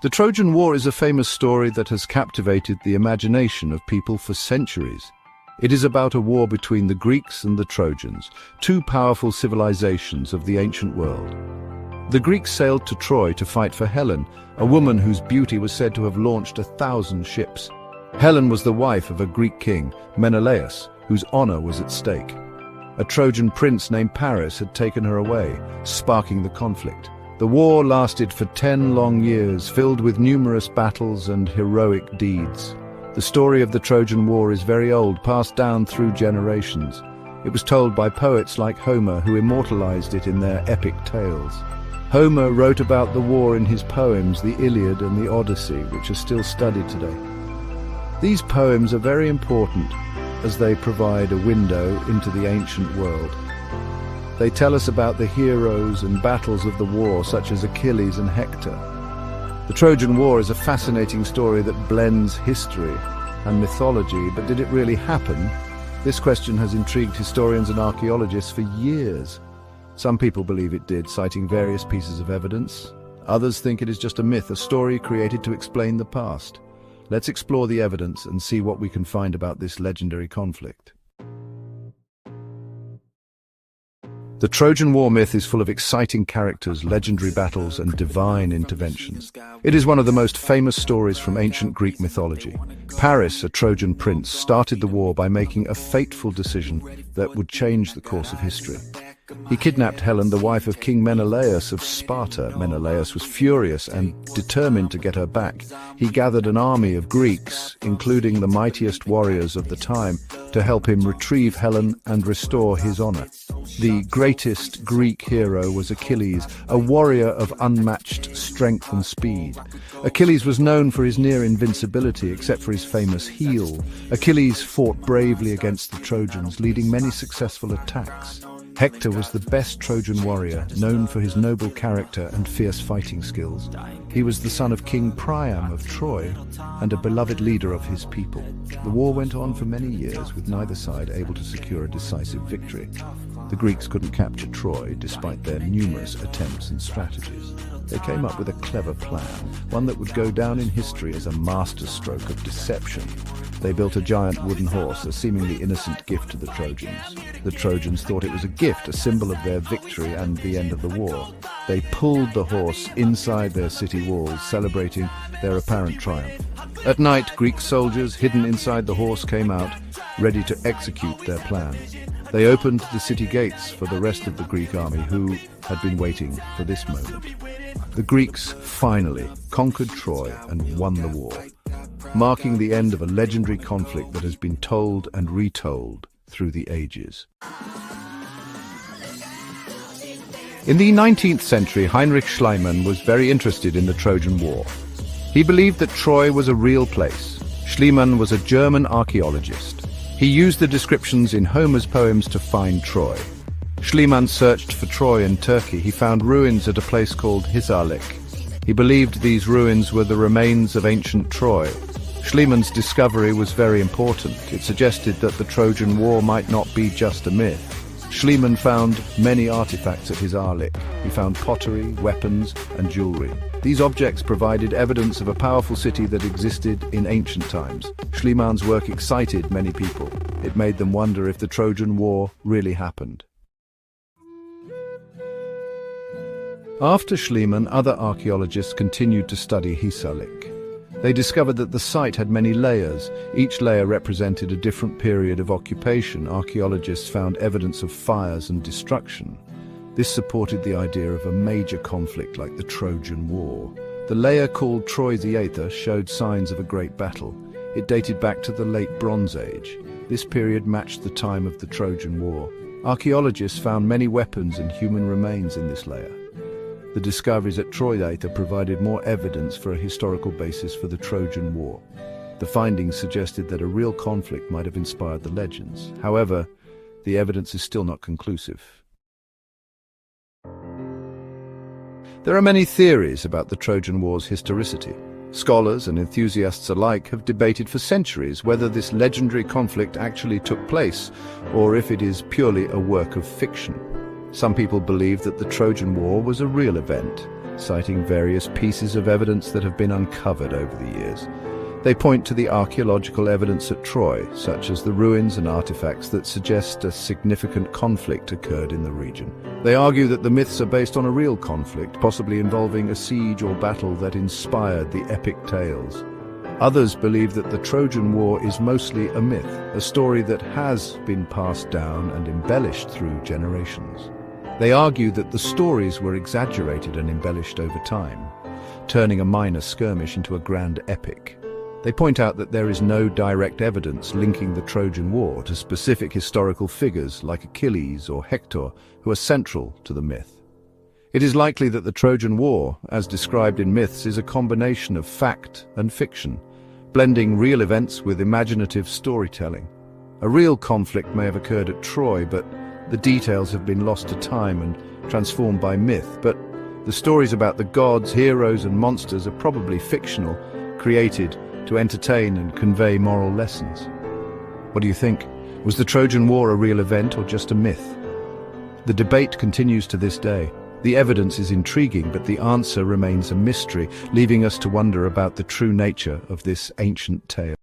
The Trojan War is a famous story that has captivated the imagination of people for centuries. It is about a war between the Greeks and the Trojans, two powerful civilizations of the ancient world. The Greeks sailed to Troy to fight for Helen, a woman whose beauty was said to have launched 1,000 ships. Helen was the wife of a Greek king, Menelaus, whose honor was at stake. A Trojan prince named Paris had taken her away, sparking the conflict. The war lasted for 10 long years, filled with numerous battles and heroic deeds. The story of the Trojan War is very old, passed down through generations. It was told by poets like Homer, who immortalized it in their epic tales. Homer wrote about the war in his poems, the Iliad and the Odyssey, which are still studied today. These poems are very important as they provide a window into the ancient world. They tell us about the heroes and battles of the war, such as Achilles and Hector. The Trojan War is a fascinating story that blends history and mythology, but did it really happen? This question has intrigued historians and archaeologists for years. Some people believe it did, citing various pieces of evidence. Others think it is just a myth, a story created to explain the past. Let's explore the evidence and see what we can find about this legendary conflict. The Trojan War myth is full of exciting characters, legendary battles, and divine interventions. It is one of the most famous stories from ancient Greek mythology. Paris, a Trojan prince, started the war by making a fateful decision that would change the course of history. He kidnapped Helen, the wife of King Menelaus of Sparta. Menelaus was furious and determined to get her back. He gathered an army of Greeks, including the mightiest warriors of the time, to help him retrieve Helen and restore his honor. The greatest Greek hero was Achilles, a warrior of unmatched strength and speed. Achilles was known for his near invincibility, except for his famous heel. Achilles fought bravely against the Trojans, leading many successful attacks. Hector was the best Trojan warrior, known for his noble character and fierce fighting skills. He was the son of King Priam of Troy and a beloved leader of his people. The war went on for many years, with neither side able to secure a decisive victory. The Greeks couldn't capture Troy, despite their numerous attempts and strategies. They came up with a clever plan, one that would go down in history as a masterstroke of deception. They built a giant wooden horse, a seemingly innocent gift to the Trojans. The Trojans thought it was a gift, a symbol of their victory and the end of the war. They pulled the horse inside their city walls, celebrating their apparent triumph. At night, Greek soldiers hidden inside the horse came out, ready to execute their plan. They opened the city gates for the rest of the Greek army, who had been waiting for this moment. The Greeks finally conquered Troy and won the war, marking the end of a legendary conflict that has been told and retold through the ages. In the 19th century, Heinrich Schliemann was very interested in the Trojan War. He believed that Troy was a real place. Schliemann was a German archaeologist. He used the descriptions in Homer's poems to find Troy. Schliemann searched for Troy in Turkey. He found ruins at a place called Hisarlik. He believed these ruins were the remains of ancient Troy. Schliemann's discovery was very important. It suggested that the Trojan War might not be just a myth. Schliemann found many artifacts at Hisarlik. He found pottery, weapons, and jewelry. These objects provided evidence of a powerful city that existed in ancient times. Schliemann's work excited many people. It made them wonder if the Trojan War really happened. After Schliemann, other archaeologists continued to study Hisarlik. They discovered that the site had many layers. Each layer represented a different period of occupation. Archaeologists found evidence of fires and destruction. This supported the idea of a major conflict like the Trojan War. The layer called Troy the Aether showed signs of a great battle. It dated back to the late Bronze Age. This period matched the time of the Trojan War. Archaeologists found many weapons and human remains in this layer. The discoveries at Troy the Aether provided more evidence for a historical basis for the Trojan War. The findings suggested that a real conflict might have inspired the legends. However, the evidence is still not conclusive. There are many theories about the Trojan War's historicity. Scholars and enthusiasts alike have debated for centuries whether this legendary conflict actually took place, or if it is purely a work of fiction. Some people believe that the Trojan War was a real event, citing various pieces of evidence that have been uncovered over the years. They point to the archaeological evidence at Troy, such as the ruins and artifacts that suggest a significant conflict occurred in the region. They argue that the myths are based on a real conflict, possibly involving a siege or battle that inspired the epic tales. Others believe that the Trojan War is mostly a myth, a story that has been passed down and embellished through generations. They argue that the stories were exaggerated and embellished over time, turning a minor skirmish into a grand epic. They point out that there is no direct evidence linking the Trojan War to specific historical figures like Achilles or Hector, who are central to the myth. It is likely that the Trojan War, as described in myths, is a combination of fact and fiction, blending real events with imaginative storytelling. A real conflict may have occurred at Troy, but the details have been lost to time and transformed by myth. But the stories about the gods, heroes, and monsters are probably fictional, created to entertain and convey moral lessons. What do you think? Was the Trojan War a real event or just a myth? The debate continues to this day. The evidence is intriguing, but the answer remains a mystery, leaving us to wonder about the true nature of this ancient tale.